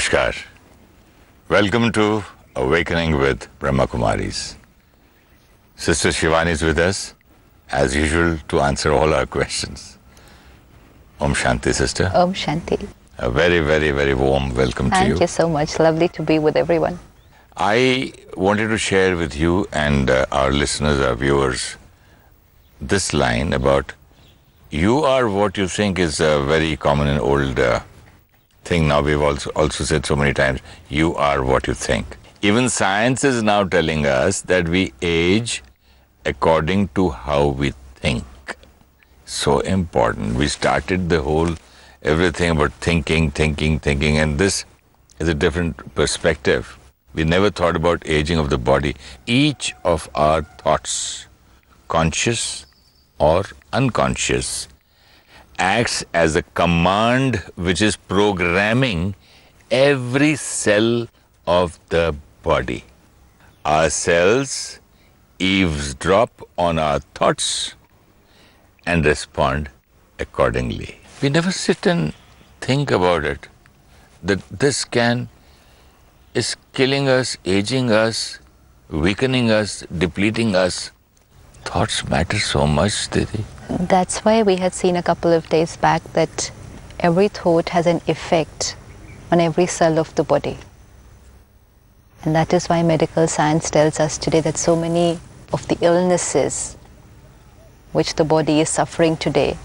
Namaskar. Welcome to Awakening with Brahmakumaris. Sister Shivani is with us, as usual, to answer all our questions. Om Shanti, sister. Om Shanti. A very, very, very warm welcome to you. Thank you so much. Lovely to be with everyone. I wanted to share with you and our listeners, our viewers, this line about you are what you think is a very common and old thing. Now we've also said so many times, you are what you think. Even science is now telling us that we age according to how we think. So important. We started the whole everything about thinking, and this is a different perspective. We never thought about aging of the body. Each of our thoughts, conscious or unconscious, acts as a command which is programming every cell of the body. Our cells eavesdrop on our thoughts and respond accordingly. We never sit and think about it, that this is killing us, aging us, weakening us, depleting us. Thoughts matter so much, Didi. That's why we had seen a couple of days back that every thought has an effect on every cell of the body. And that is why medical science tells us today that so many of the illnesses which the body is suffering today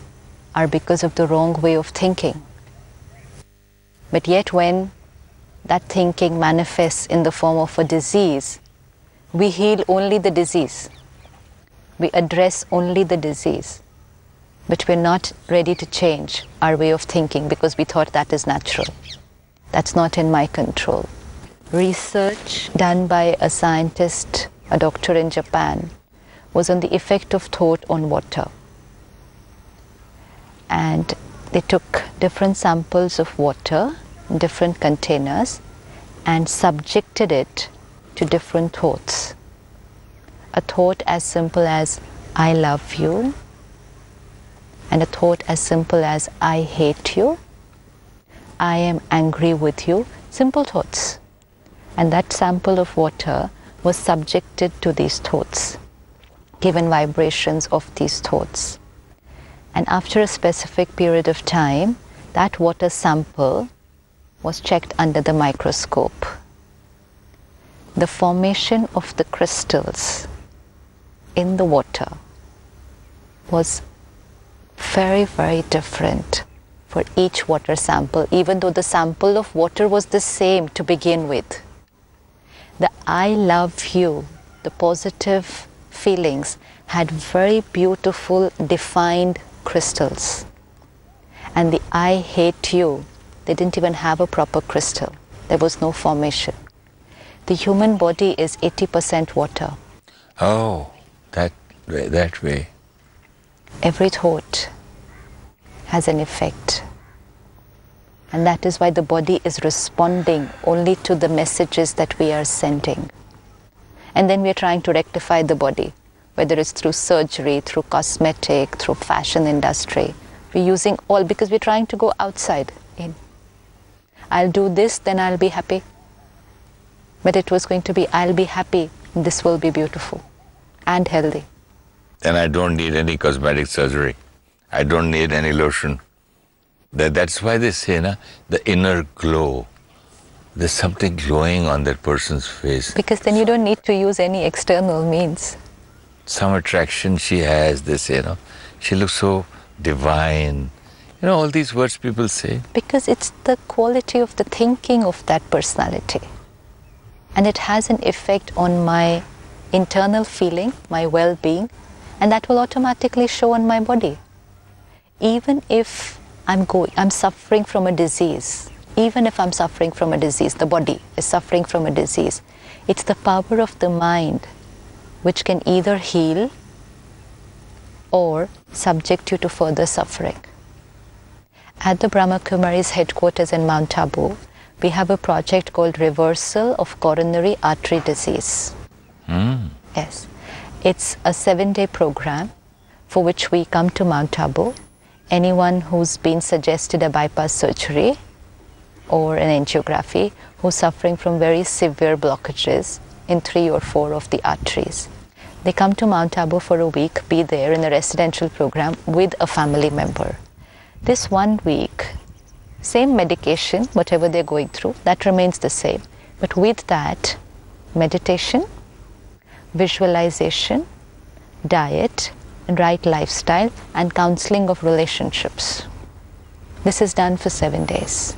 are because of the wrong way of thinking. But yet when that thinking manifests in the form of a disease, we heal only the disease. We address only the disease. But we're not ready to change our way of thinking because we thought that is natural. That's not in my control. Research done by a scientist, a doctor in Japan, was on the effect of thought on water. And they took different samples of water in different containers and subjected it to different thoughts. A thought as simple as, I love you, and a thought as simple as, I hate you, I am angry with you, simple thoughts. And that sample of water was subjected to these thoughts, given vibrations of these thoughts. And after a specific period of time, that water sample was checked under the microscope. The formation of the crystals in the water was very, very different for each water sample, even though the sample of water was the same to begin with. The I love you, the positive feelings, had very beautiful defined crystals. And the I hate you, they didn't even have a proper crystal. There was no formation. The human body is 80% water. Oh, that way. Every thought has an effect. And that is why the body is responding only to the messages that we are sending. And then we are trying to rectify the body, whether it's through surgery, through cosmetic, through fashion industry. We're using all because we're trying to go outside in. I'll do this, then I'll be happy. But it was going to be, I'll be happy, this will be beautiful and healthy. Then I don't need any cosmetic surgery. I don't need any lotion. That's why they say, the inner glow. There's something glowing on that person's face. Because then you don't need to use any external means. Some attraction she has, they say, she looks so divine. All these words people say. Because it's the quality of the thinking of that personality. And it has an effect on my internal feeling, my well-being, and that will automatically show on my body. Even if I'm suffering from a disease, the body is suffering from a disease, it's the power of the mind which can either heal or subject you to further suffering. At the Brahmakumaris headquarters in Mount Abu, we have a project called Reversal of Coronary Artery Disease. Yes. It's a 7-day program for which we come to Mount Abu. Anyone who's been suggested a bypass surgery or an angiography who's suffering from very severe blockages in 3 or 4 of the arteries. They come to Mount Abu for a week, be there in a residential program with a family member. This 1 week, same medication, whatever they're going through, that remains the same. But with that, meditation, visualization, diet, and right lifestyle, and counseling of relationships. This is done for 7 days.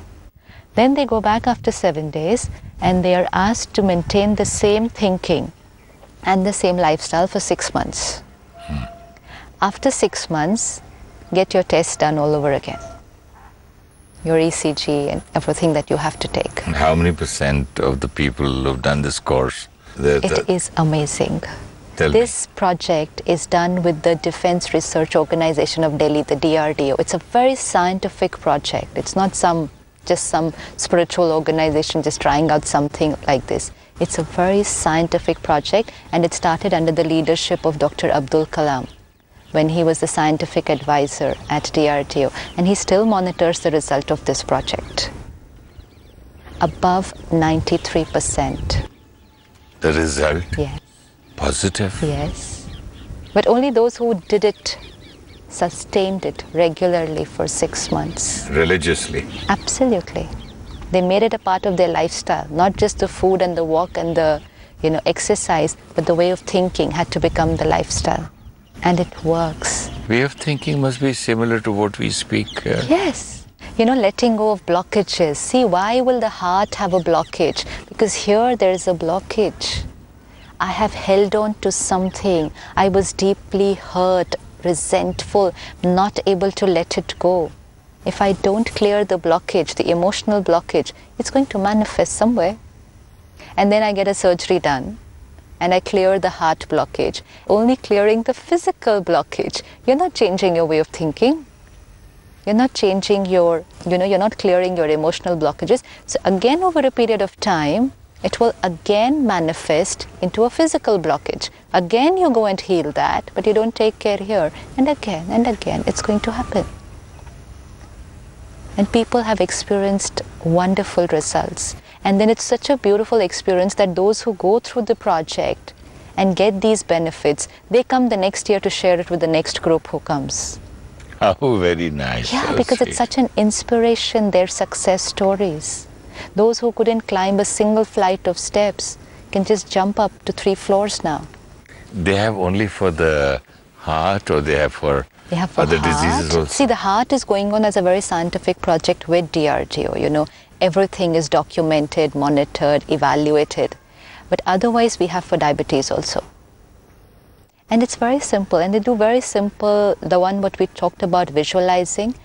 Then they go back after 7 days and they are asked to maintain the same thinking and the same lifestyle for 6 months. After 6 months, get your tests done all over again. Your ECG and everything that you have to take. And how many % of the people who've done this course? It is amazing. This project is done with the Defense Research Organization of Delhi, the DRDO. It's a very scientific project. It's not just some spiritual organization just trying out something like this. It's a very scientific project, and it started under the leadership of Dr. Abdul Kalam when he was the scientific advisor at DRDO, and he still monitors the result of this project. Above 93%. The result? Yes. Positive? Yes. But only those who did it, sustained it regularly for 6 months. Religiously? Absolutely. They made it a part of their lifestyle, not just the food and the walk and the exercise, but the way of thinking had to become the lifestyle. And it works. Way of thinking must be similar to what we speak. Yes. Letting go of blockages. See, why will the heart have a blockage? Because here there is a blockage. I have held on to something. I was deeply hurt, resentful, not able to let it go. If I don't clear the blockage, the emotional blockage, it's going to manifest somewhere. And then I get a surgery done and I clear the heart blockage. Only clearing the physical blockage. You're not changing your way of thinking. You're not changing you're not clearing your emotional blockages. So again, over a period of time, it will again manifest into a physical blockage. Again, you go and heal that, but you don't take care here. And again, it's going to happen. And people have experienced wonderful results. And then it's such a beautiful experience that those who go through the project and get these benefits, they come the next year to share it with the next group who comes. Oh, very nice. Yeah, so because sweet. it's such an inspiration, their success stories. Those who couldn't climb a single flight of steps can just jump up to 3 floors now. They have only for the heart, or they have for other diseases also? See, the heart is going on as a very scientific project with DRDO. Everything is documented, monitored, evaluated. But otherwise, we have for diabetes also. And it's very simple. And they do very simple, the one what we talked about, visualizing.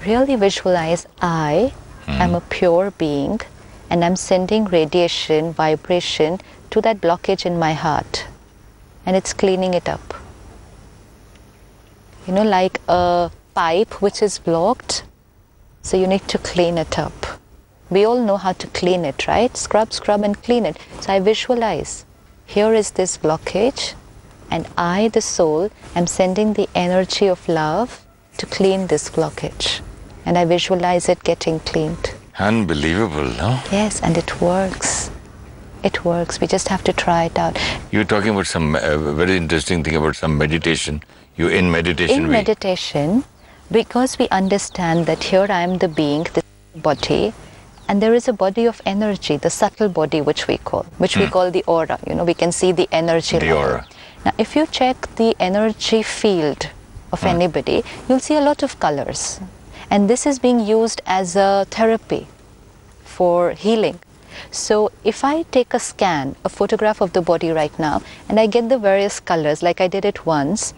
Really visualize, I am a pure being, and I'm sending radiation, vibration to that blockage in my heart. And it's cleaning it up. Like a pipe which is blocked. So you need to clean it up. We all know how to clean it, right? Scrub, scrub, and clean it. So I visualize, here is this blockage, and I, the soul, am sending the energy of love to clean this blockage. And I visualize it getting cleaned. Unbelievable, no? Yes, and it works. It works. We just have to try it out. You're talking about some very interesting thing about some meditation. You in meditation? In meditation, because we understand that here I am the being, the body, and there is a body of energy, the subtle body which we call the aura. We can see the energy level. Aura. Now, if you check the energy field of anybody, you'll see a lot of colors. And this is being used as a therapy for healing. So if I take a scan, a photograph of the body right now, and I get the various colors, like I did it once,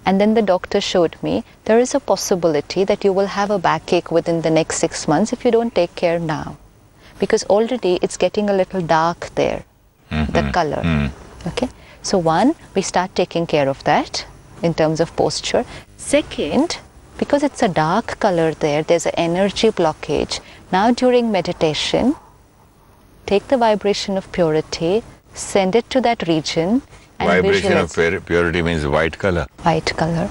and then the doctor showed me, there is a possibility that you will have a backache within the next 6 months if you don't take care now. Because already it's getting a little dark there, the color. Okay. So one, we start taking care of that in terms of posture. Second, because it's a dark color there, there's an energy blockage. Now during meditation, take the vibration of purity, send it to that region. And vibration of purity means white color. White color.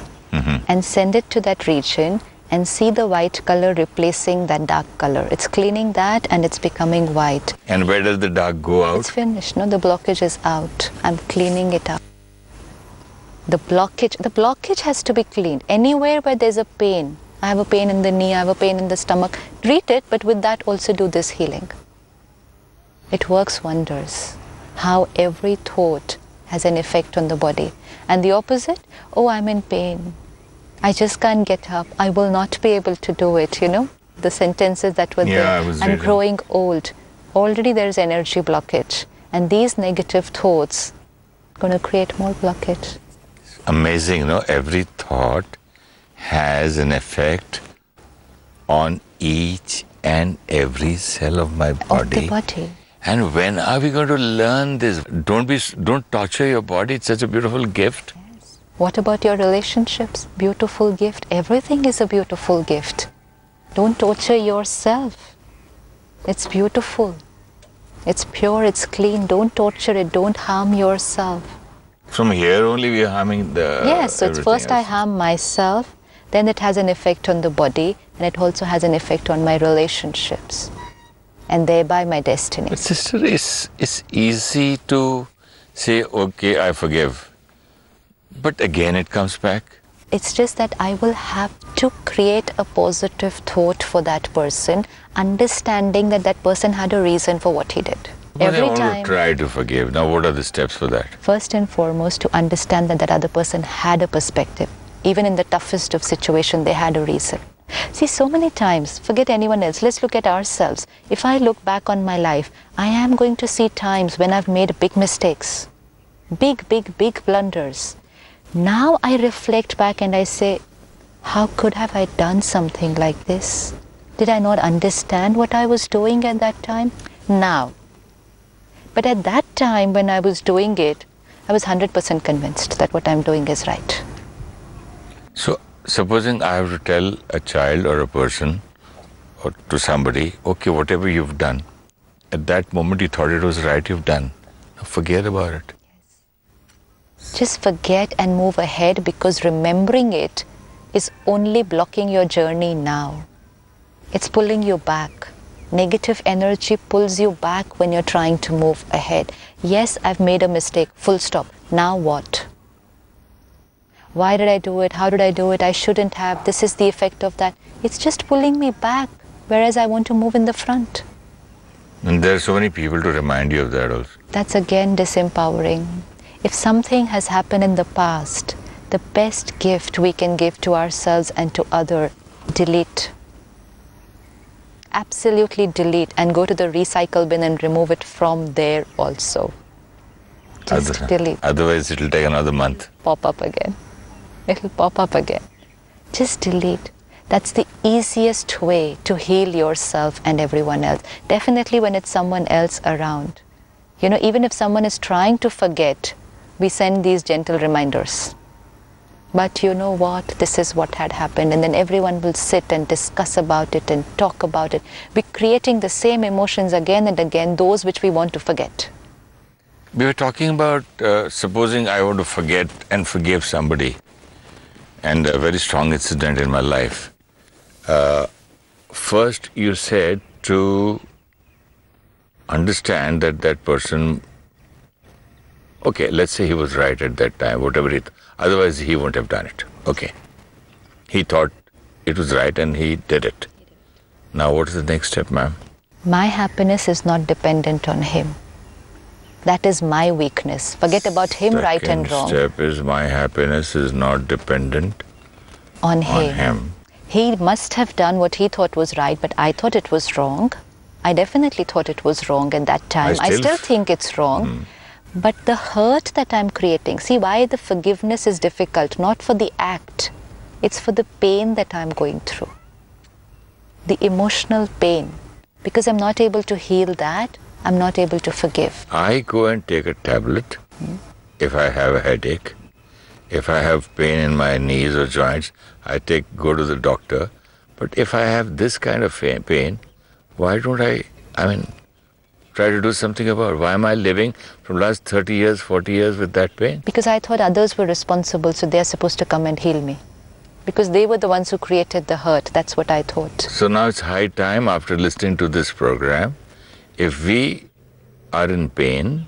And send it to that region and see the white color replacing that dark color. It's cleaning that and it's becoming white. And where does the dark go out? It's finished. No, the blockage is out. I'm cleaning it out. The blockage has to be cleaned. Anywhere where there's a pain, I have a pain in the knee, I have a pain in the stomach, treat it, but with that also do this healing. It works wonders. How every thought has an effect on the body. And the opposite, oh, I'm in pain. I just can't get up. I will not be able to do it, you know. The sentences that were there. I'm growing old. Already there's energy blockage. And these negative thoughts are going to create more blockage. Amazing, no? Every thought has an effect on each and every cell of my body. Of the body. And when are we going to learn this? Don't torture your body. It's such a beautiful gift. Yes. What about your relationships? Beautiful gift. Everything is a beautiful gift. Don't torture yourself. It's beautiful. It's pure, it's clean. Don't torture it. Don't harm yourself. From here only we are harming the... Yes, so it's first else. I harm myself, then it has an effect on the body, and it also has an effect on my relationships, and thereby my destiny. But sister, it's easy to say, okay, I forgive. But again it comes back. It's just that I will have to create a positive thought for that person, understanding that that person had a reason for what he did. But I want to try to forgive. Now, what are the steps for that? First and foremost, to understand that that other person had a perspective. Even in the toughest of situations, they had a reason. See, so many times, forget anyone else, let's look at ourselves. If I look back on my life, I am going to see times when I've made big mistakes. Big blunders. Now I reflect back and I say, how could have I done something like this? Did I not understand what I was doing at that time? Now. But at that time when I was doing it, I was 100% convinced that what I'm doing is right. So, supposing I have to tell a child or a person or to somebody, okay, whatever you've done, at that moment you thought it was right, you've done. Now forget about it. Just forget and move ahead, because remembering it is only blocking your journey now. It's pulling you back. Negative energy pulls you back when you're trying to move ahead. Yes, I've made a mistake, full stop. Now what? Why did I do it? How did I do it? I shouldn't have. This is the effect of that. It's just pulling me back, whereas I want to move in the front. And there are so many people to remind you of that also. That's again disempowering. If something has happened in the past, the best gift we can give to ourselves and to others, delete. Absolutely delete and go to the recycle bin and remove it from there also. Just delete. Otherwise it will take another month. Pop up again. It will pop up again. Just delete. That's the easiest way to heal yourself and everyone else. Definitely when it's someone else around. You know, even if someone is trying to forget, we send these gentle reminders. But you know what? This is what had happened. And then everyone will sit and discuss about it and talk about it. We're creating the same emotions again and again, those which we want to forget. We were talking about supposing I want to forget and forgive somebody, and a very strong incident in my life. First, you said to understand that that person, okay, let's say he was right at that time, whatever it, otherwise he wouldn't have done it. Okay. He thought it was right and he did it. Now what is the next step, ma'am? My happiness is not dependent on him. That is my weakness. Forget about him, right and wrong. Second step is my happiness is not dependent on him. He must have done what he thought was right, but I thought it was wrong. I definitely thought it was wrong at that time. I still think it's wrong. But the hurt that I'm creating, see why the forgiveness is difficult, not for the act. It's for the pain that I'm going through. The emotional pain. Because I'm not able to heal that, I'm not able to forgive. I go and take a tablet if I have a headache. If I have pain in my knees or joints, I go to the doctor. But if I have this kind of pain, why don't I try to do something about it? Why am I living from last 30 years, 40 years with that pain? Because I thought others were responsible, so they're supposed to come and heal me. because they were the ones who created the hurt. That's what I thought. So now it's high time, after listening to this program, if we are in pain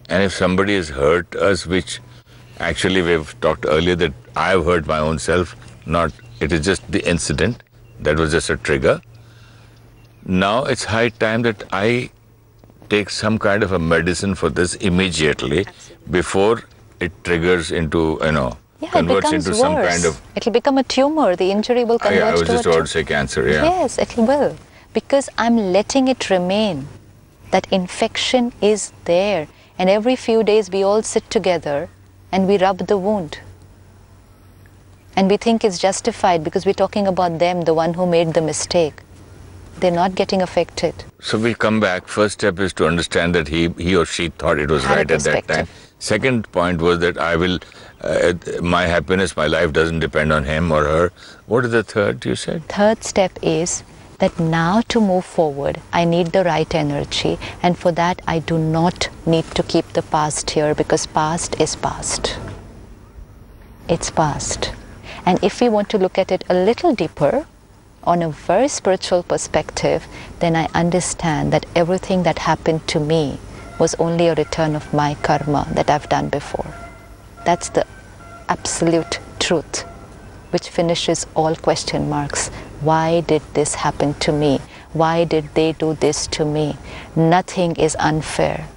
and if somebody has hurt us, which actually we've talked earlier that I've hurt my own self, not, it is just the incident, that was just a trigger. Now it's high time that I take some kind of a medicine for this immediately. Absolutely. Before it triggers into, converts into worse. some kind of... It'll become a tumor. The injury will convert to I was just about to say cancer, yeah. Yes, it will. Because I'm letting it remain. That infection is there. And every few days we all sit together and we rub the wound. And we think it's justified because we're talking about them, the one who made the mistake. They're not getting affected. So we come back. First step is to understand that he or she thought it was right at that time. Second point was that I will, my happiness, my life doesn't depend on him or her. What is the third you said? Third step is that now to move forward, I need the right energy. And for that, I do not need to keep the past here because past is past. It's past. And if we want to look at it a little deeper, on a very spiritual perspective, then I understand that everything that happened to me was only a return of my karma that I've done before. That's the absolute truth, which finishes all question marks. Why did this happen to me? Why did they do this to me? Nothing is unfair.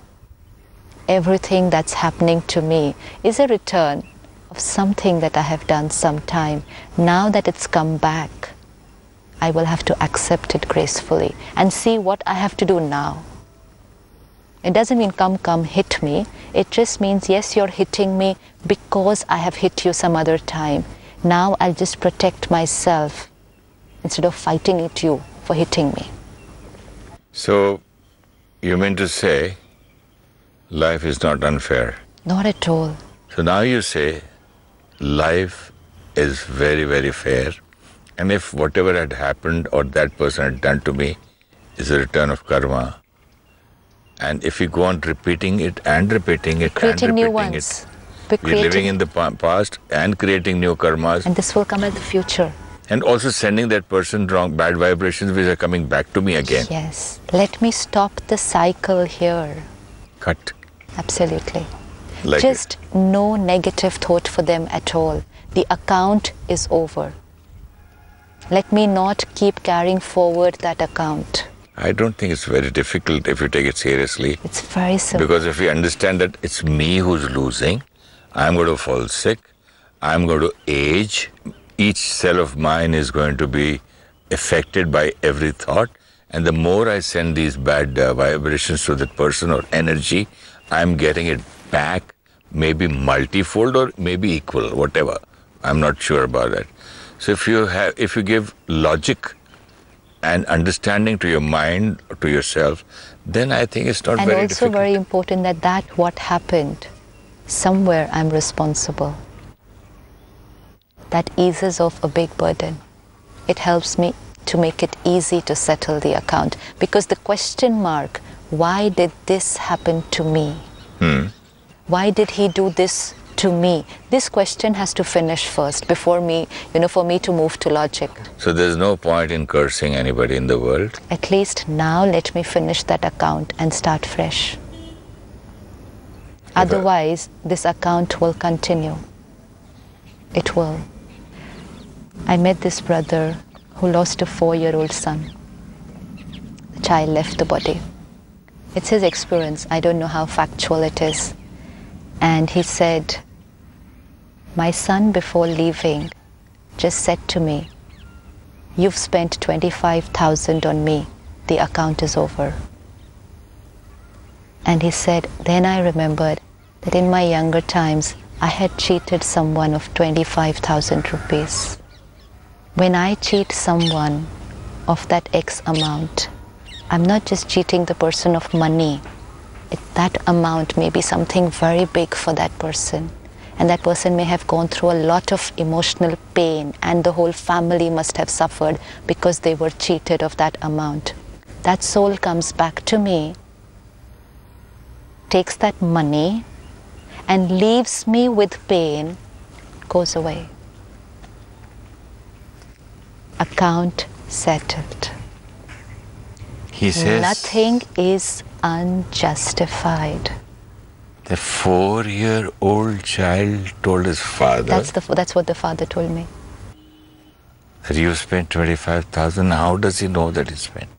Everything that's happening to me is a return of something that I have done sometime. Now that it's come back, I will have to accept it gracefully and see what I have to do now. It doesn't mean come, hit me. It just means, yes, you're hitting me because I have hit you some other time. Now I'll just protect myself instead of fighting at you for hitting me. So you mean to say life is not unfair? Not at all. So now you say life is very, very fair. And if whatever had happened or that person had done to me is a return of karma, and if you go on repeating it and repeating it and repeating new ones. We're living in the past and creating new karmas. And this will come at the future. And also sending that person wrong, bad vibrations which are coming back to me again. Yes. Let me stop the cycle here. Cut. Absolutely. Like just no negative thought for them at all. The account is over. Let me not keep carrying forward that account. I don't think it's very difficult if you take it seriously. It's very simple. Because if we understand that it's me who's losing, I'm going to fall sick, I'm going to age, each cell of mine is going to be affected by every thought, and the more I send these bad vibrations to that person or energy, I'm getting it back, maybe multifold or maybe equal, whatever. I'm not sure about that. So if you give logic and understanding to your mind, to yourself, then I think it's not very difficult. And also very important that what happened, somewhere I'm responsible. That eases off a big burden. It helps me to make it easy to settle the account. Because the question mark, why did this happen to me? Why did he do this to me? This question has to finish first before me, for me to move to logic. So there's no point in cursing anybody in the world? At least now let me finish that account and start fresh. Otherwise, this account will continue. It will. I met this brother who lost a 4-year-old son. The child left the body. It's his experience. I don't know how factual it is. And he said, my son before leaving just said to me, you've spent 25,000 on me. The account is over. And he said, then I remembered that in my younger times, I had cheated someone of 25,000 rupees. When I cheat someone of that X amount, I'm not just cheating the person of money. That amount may be something very big for that person. And that person may have gone through a lot of emotional pain, and the whole family must have suffered because they were cheated of that amount. That soul comes back to me, takes that money, and leaves me with pain, goes away. Account settled. He says Nothing is unjustified. the 4-year-old child told his father That's what the father told me. that you spent 25,000. How does he know that he spent?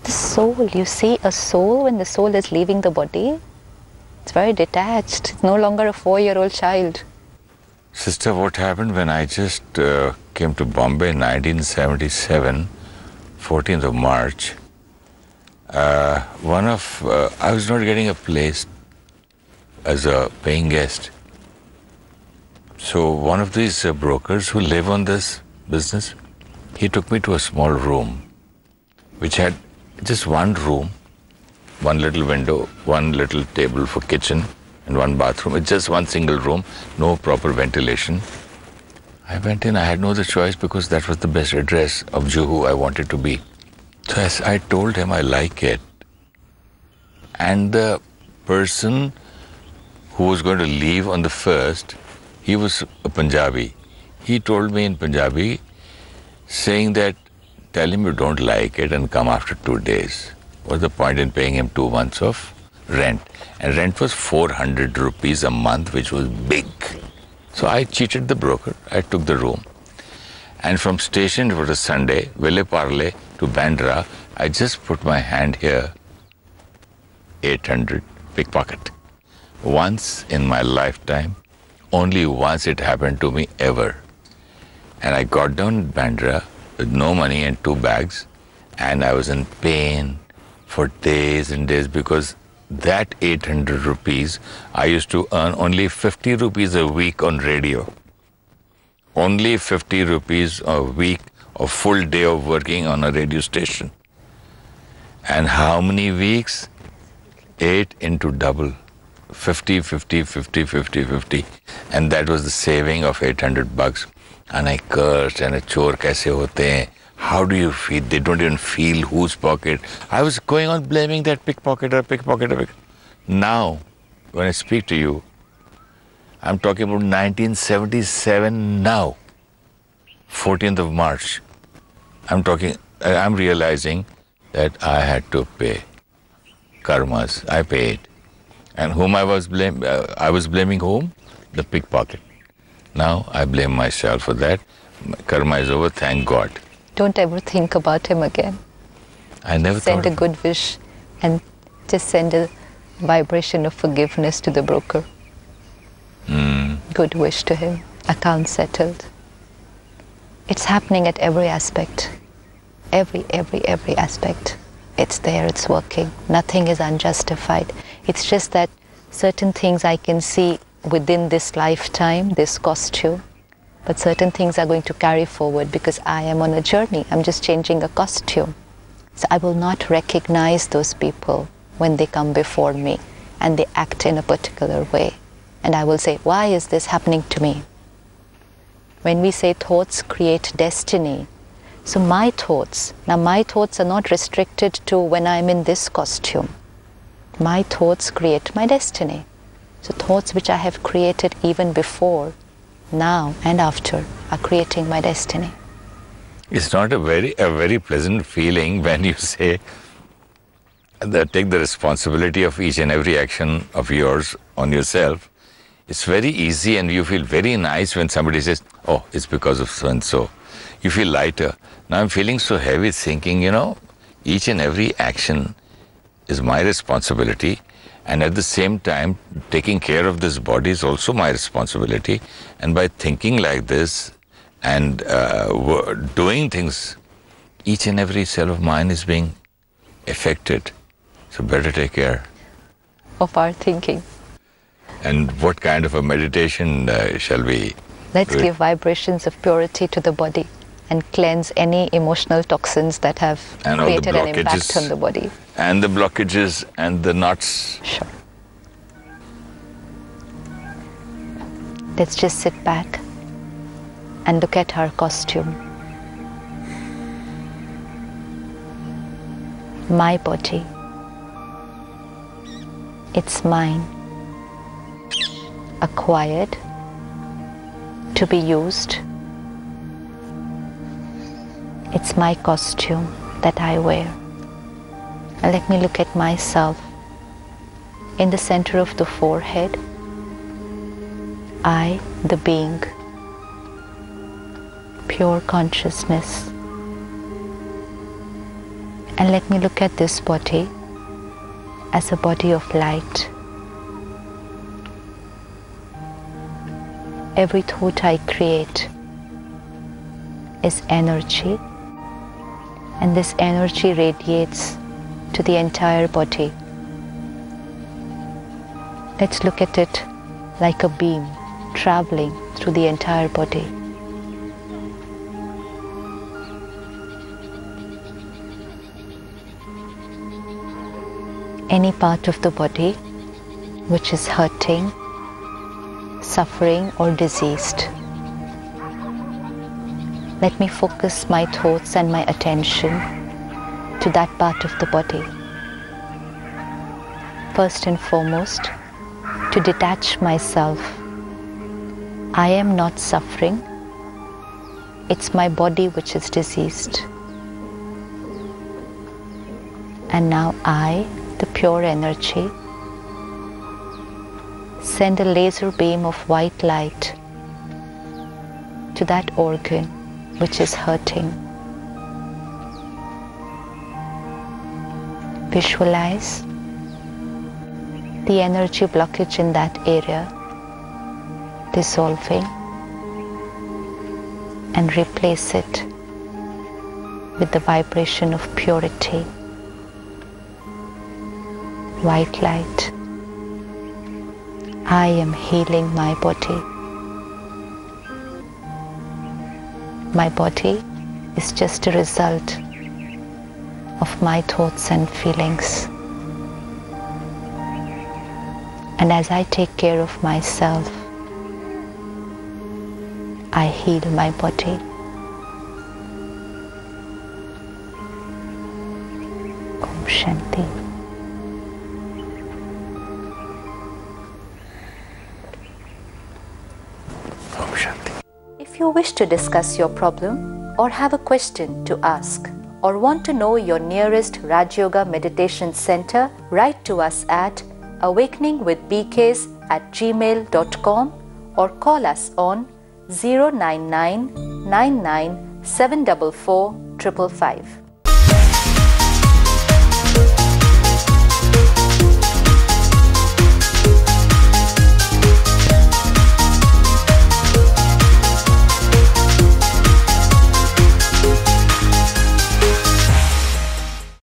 The soul, you see, a soul, when the soul is leaving the body, it's very detached. It's no longer a 4-year-old child. Sister, what happened when I just came to Bombay in 1977, 14th of March, I was not getting a place as a paying guest. So one of these brokers who live on this business, he took me to a small room, which had just one room, one little window, one little table for kitchen, and one bathroom. It's just one single room, no proper ventilation. I went in, I had no other choice because that was the best address of Juhu I wanted to be. So as I told him I like it. And the person who was going to leave on the first, he was a Punjabi. He told me in Punjabi, saying that, tell him you don't like it and come after 2 days. What's the point in paying him 2 months of rent? And rent was 400 rupees a month, which was big. So I cheated the broker. I took the room. And from station, it was a Sunday, Ville Parle to Bandra, I just put my hand here, 800, pickpocket. Once in my lifetime, only once it happened to me ever. And I got down in Bandra with no money and 2 bags, and I was in pain for days and days because that 800 rupees, I used to earn only 50 rupees a week on radio. Only 50 rupees a week, a full day of working on a radio station. And how many weeks? 8 into double. 50, 50, 50, 50, 50. And that was the saving of 800 bucks. And I cursed, and a chor kaise hote hain? How do you feel? They don't even feel whose pocket. I was going on blaming that pickpocketer. Now, when I speak to you, I'm talking about 1977 now, 14th of March. I'm realizing that I had to pay karmas. I paid. And whom I was blaming whom? The pickpocket. Now I blame myself for that. Karma is over, thank God. Don't ever think about him again. I never Send thought. a good wish and just send a vibration of forgiveness to the broker. Good wish to him. Account settled. It's happening at every aspect. Every aspect. It's there, it's working. Nothing is unjustified. It's just that certain things I can see within this lifetime, this costume, but certain things are going to carry forward because I am on a journey. I'm just changing a costume. So I will not recognize those people when they come before me and they act in a particular way. And I will say, why is this happening to me? When we say thoughts create destiny, so my thoughts are not restricted to when I'm in this costume. My thoughts create my destiny. So thoughts which I have created even before, now and after, are creating my destiny. It's not a very pleasant feeling when you say that take the responsibility of each and every action of yours on yourself. It's very easy and you feel very nice when somebody says, oh, it's because of so and so. You feel lighter. Now I'm feeling so heavy thinking, each and every action is my responsibility, and at the same time, taking care of this body is also my responsibility. And by thinking like this and doing things, each and every cell of mine is being affected. So better take care. Of our thinking. And what kind of a meditation shall we Let's do? give vibrations of purity to the body and cleanse any emotional toxins that have And all the created an impact blockages. on the body. And the blockages and the knots. Sure. Let's just sit back and look at our costume. My body. It's mine. Acquired to be used It's my costume that I wear. And let me look at myself. In the center of the forehead, I, the being, pure consciousness. And let me look at this body as a body of light. Every thought I create is energy, and this energy radiates to the entire body. Let's look at it like a beam traveling through the entire body. Any part of the body which is hurting, suffering or diseased, let me focus my thoughts and my attention to that part of the body. First and foremost, to detach myself. I am not suffering. It's my body which is diseased. And now I, the pure energy, send a laser beam of white light to that organ which is hurting. Visualize the energy blockage in that area dissolving and replace it with the vibration of purity, white light. I am healing my body. My body is just a result of my thoughts and feelings. And as I take care of myself, I heal my body. Om Shanti. Om Shanti. If you wish to discuss your problem or have a question to ask or want to know your nearest Rajayoga Meditation Center, write to us at awakeningwithbks@gmail.com or call us on 099 99 744 555.